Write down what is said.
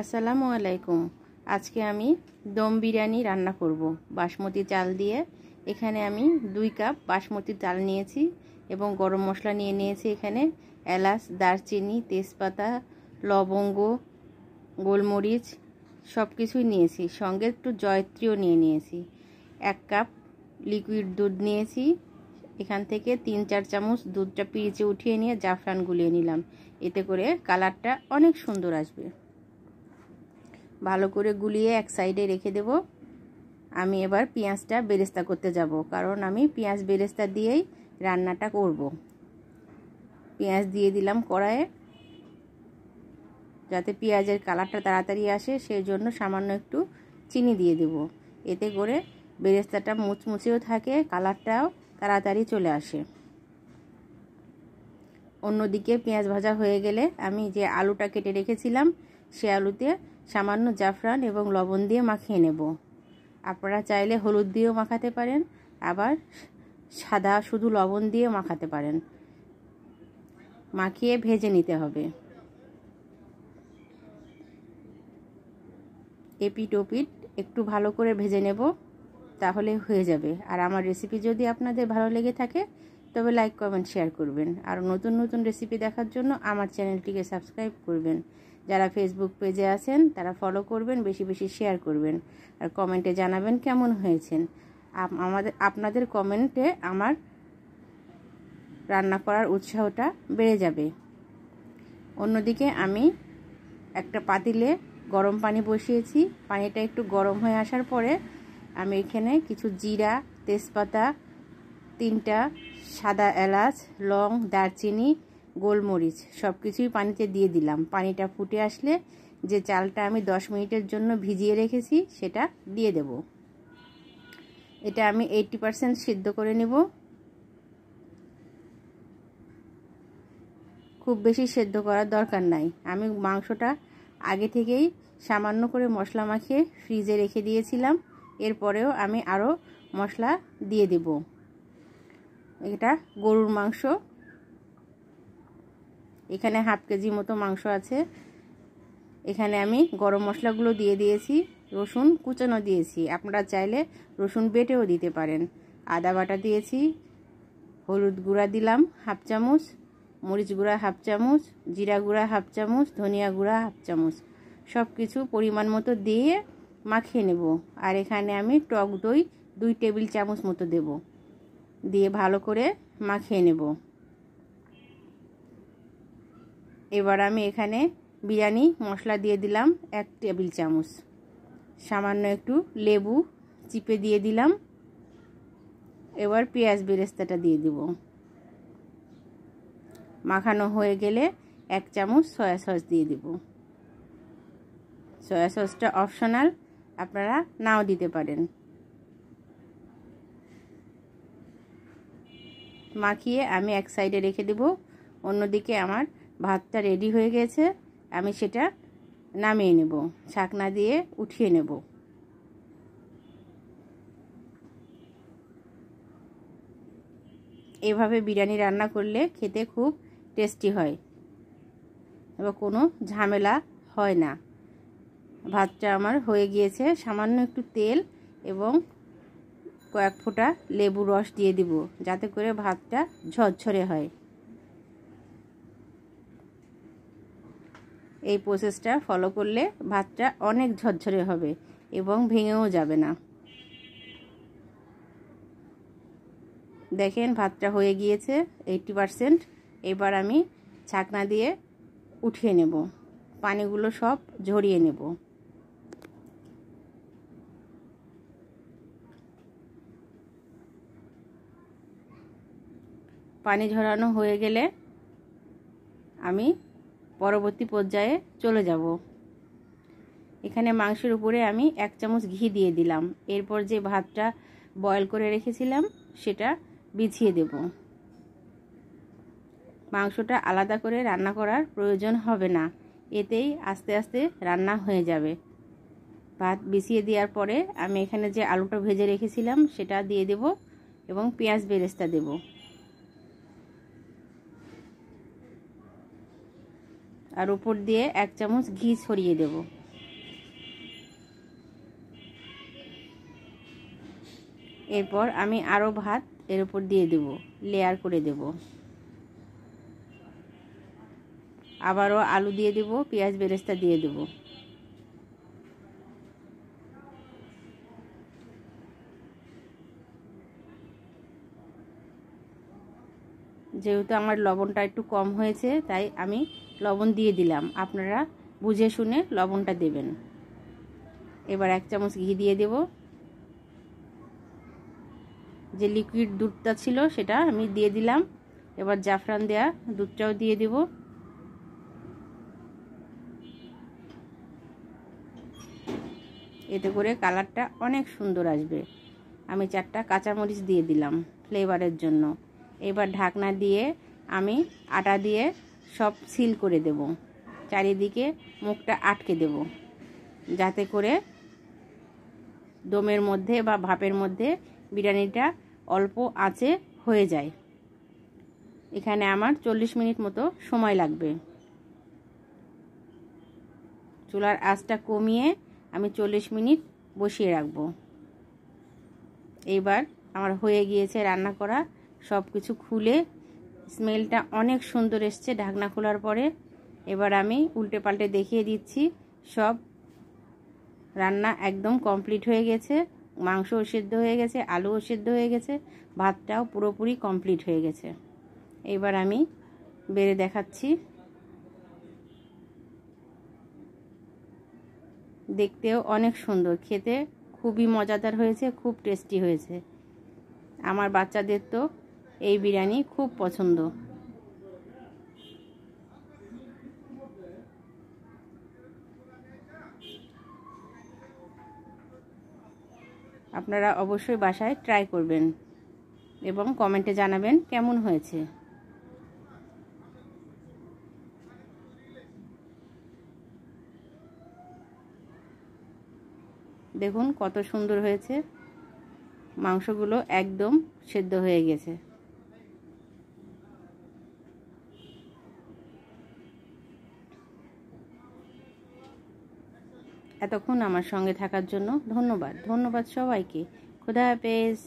আসসালামু আলাইকুম। আজকে আমি দম বিরিয়ানি রান্না করব বাসমতি চাল দিয়ে। এখানে আমি 2 কাপ বাসমতি চাল নিয়েছি এবং গরম মশলা নিয়ে নিয়েছি। এখানে এলাচ, দারচিনি, তেজপাতা, লবঙ্গ, গোলমরিচ সব কিছুই নিয়েছি। সঙ্গে একটু জয়ত্রীও নিয়ে নিয়েছি। 1 কাপ লিকুইড দুধ নিয়েছি। এখান থেকে 3-4 চামচ দুধটা পিরিচে উঠিয়ে নিয়ে জাফরান গুলিয়ে নিলাম। এতে করে কালারটা অনেক সুন্দর আসবে। ভালো করে গুলিয়ে এক সাইডে রেখে দেব। আমি এবার পেঁয়াজটা বেরেস্তা করতে যাব, কারণ আমি পেঁয়াজ বেরেস্তা দিয়েই রান্নাটা করব। পেঁয়াজ দিয়ে দিলাম কড়াইয়ে, যাতে পেঁয়াজের কালারটা তাড়াতাড়ি আসে সেই জন্য সামান্য একটু চিনি দিয়ে দেব। এতে করে বেরেস্তাটা মুচমুচেও থাকে, কালারটাও তাড়াতাড়ি চলে আসে। অন্যদিকে পেঁয়াজ ভাজা হয়ে গেলে আমি যে আলুটা কেটে রেখেছিলাম সে আলুতে সামান্য জাফরান এবং লবণ দিয়ে মাখিয়ে নেব। আপনারা চাইলে হলুদ দিয়েও মাখাতে পারেন, আবার সাদা শুধু লবণ দিয়ে মাখাতে পারেন। মাখিয়ে ভেজে নিতে হবে। এপিট ওপিট একটু ভালো করে ভেজে নেব, তাহলে হয়ে যাবে। আর আমার রেসিপি যদি আপনাদের ভালো লেগে থাকে তবে লাইক, কমেন্ট, শেয়ার করবেন। আর নতুন নতুন রেসিপি দেখার জন্য আমার চ্যানেলটিকে সাবস্ক্রাইব করবেন। যারা ফেসবুক পেজে আছেন তারা ফলো করবেন, বেশি বেশি শেয়ার করবেন। আর কমেন্টে জানাবেন কেমন হয়েছেন। আপনাদের কমেন্টে আমার রান্না করার উৎসাহটা বেড়ে যাবে। অন্যদিকে আমি একটা পাতিলে গরম পানি বসিয়েছি। পানিটা একটু গরম হয়ে আসার পরে আমি এখানে কিছু জিরা, তেজপাতা, 3টা সাদা এলাচ, লং, দারচিনি, গোলমরিচ সব কিছুই পানিতে দিয়ে দিলাম। পানিটা ফুটে আসলে যে চালটা আমি 10 মিনিটের জন্য ভিজিয়ে রেখেছি সেটা দিয়ে দেব। এটা আমি 80% সিদ্ধ করে নেব। খুব বেশি সেদ্ধ করার দরকার নাই। আমি মাংসটা আগে থেকেই সামান্য করে মশলা মাখিয়ে ফ্রিজে রেখে দিয়েছিলাম। এরপরেও আমি আরও মশলা দিয়ে দেব। এটা গরুর মাংস। এখানে হাফ কেজি মতো মাংস আছে। এখানে আমি গরম মশলাগুলো দিয়ে দিয়েছি, রসুন কুচানো দিয়েছি। আপনারা চাইলে রসুন বেটেও দিতে পারেন। আদা বাটা দিয়েছি, হলুদ গুঁড়া দিলাম হাফ চামচ, মরিচ গুঁড়া হাফ চামচ, জিরা গুঁড়া হাফ চামচ, ধনিয়া গুঁড়া হাফ চামচ, সব কিছু পরিমাণ মতো দিয়ে মাখিয়ে নেব। আর এখানে আমি টক দই 2 টেবিল চামচ মতো দেব, দিয়ে ভালো করে মাখিয়ে নেব। এবার আমি এখানে বিরিয়ানি মশলা দিয়ে দিলাম 1 টেবিল চামচ। সামান্য একটু লেবু চিপে দিয়ে দিলাম। এবার পেঁয়াজ বেরেস্তাটা দিয়ে দেব। মাখানো হয়ে গেলে 1 চামচ সয়া সস দিয়ে দেব। সয়া সসটা অপশনাল, আপনারা নাও দিতে পারেন। মাখিয়ে আমি এক সাইডে রেখে দেব। অন্যদিকে আমার ভাতটা রেডি হয়ে গেছে, আমি সেটা নামিয়ে নেব। ছাকনা দিয়ে উঠিয়ে নেব। এভাবে বিরিয়ানি রান্না করলে খেতে খুব টেস্টি হয় এবং কোনো ঝামেলা হয় না। ভাতটা আমার হয়ে গিয়েছে। সামান্য একটু তেল এবং কয়েক ফোঁটা লেবু রস দিয়ে দিব, যাতে করে ভাতটা ঝরঝরে হয়। এই প্রসেসটা ফলো করলে ভাতটা অনেক ঝরঝরে হবে এবং ভেঙেও যাবে না। দেখেন ভাতটা হয়ে গিয়েছে 80%। এবার আমি ছাকনা দিয়ে উঠিয়ে নেব, পানিগুলো সব ঝরিয়ে নেব। পানি ঝরানো হয়ে গেলে আমি পরবর্তী পর্যায়ে চলে যাব। এখানে মাংসের উপরে আমি 1 চামচ ঘি দিয়ে দিলাম। এরপর যে ভাতটা বয়েল করে রেখেছিলাম সেটা বিছিয়ে দেব। মাংসটা আলাদা করে রান্না করার প্রয়োজন হবে না, এতেই আস্তে আস্তে রান্না হয়ে যাবে। ভাত বিছিয়ে দেওয়ার পরে আমি এখানে যে আলুটা ভেজে রেখেছিলাম সেটা দিয়ে দেব এবং পেঁয়াজ বেরেস্তা দেব। আর উপর দিয়ে 1 চামচ ঘি ছড়িয়ে দেব। এরপর আমি আরও ভাত এর উপর দিয়ে দেব, লেয়ার করে দেব। আবারও আলু দিয়ে দেব, পেঁয়াজ বেরেস্তা দিয়ে দেব। যেহেতু আমার লবণটা একটু কম হয়েছে তাই আমি লবণ দিয়ে দিলাম, আপনারা বুঝে শুনে লবণটা দেবেন। এবার 1 চামচ ঘি দিয়ে দেব। যে লিকুইড দুধটা ছিল সেটা আমি দিয়ে দিলাম। এবার জাফরান দেয়া দুধটাও দিয়ে দেব। এতে করে কালারটা অনেক সুন্দর আসবে। আমি 4টা কাঁচামরিচ দিয়ে দিলাম ফ্লেভারের জন্য। এবার ঢাকনা দিয়ে আমি আটা দিয়ে সব সিল করে দেব, চারিদিকে মুখটা আটকে দেব, যাতে করে দমের মধ্যে বা ভাপের মধ্যে বিরিয়ানিটা অল্প আঁচে হয়ে যায়। এখানে আমার 40 মিনিট মতো সময় লাগবে। চুলার আঁচটা কমিয়ে আমি 40 মিনিট বসিয়ে রাখব। এইবার আমার হয়ে গিয়েছে রান্না করা। সব কিছু খুলে স্মেলটা অনেক সুন্দর এসছে ঢাকনা খোলার পরে। এবার আমি উল্টে পাল্টে দেখিয়ে দিচ্ছি। সব রান্না একদম কমপ্লিট হয়ে গেছে। মাংসও সেদ্ধ হয়ে গেছে, আলুও সেদ্ধ হয়ে গেছে, ভাতটাও পুরোপুরি কমপ্লিট হয়ে গেছে। এবার আমি বেড়ে দেখাচ্ছি। দেখতেও অনেক সুন্দর, খেতে খুবই মজাদার হয়েছে, খুব টেস্টি হয়েছে। আমার বাচ্চাদের তো এই বিরিয়ানি খুব পছন্দ। আপনারা অবশ্যই বাসায় ট্রাই করবেন এবং কমেন্টে জানাবেন কেমন হয়েছে। দেখুন কত সুন্দর হয়েছে, মাংসগুলো একদম সেদ্ধ হয়ে গেছে। এতক্ষণ আমার সঙ্গে থাকার জন্য ধন্যবাদ সবাইকে। খোদা হাফেজ।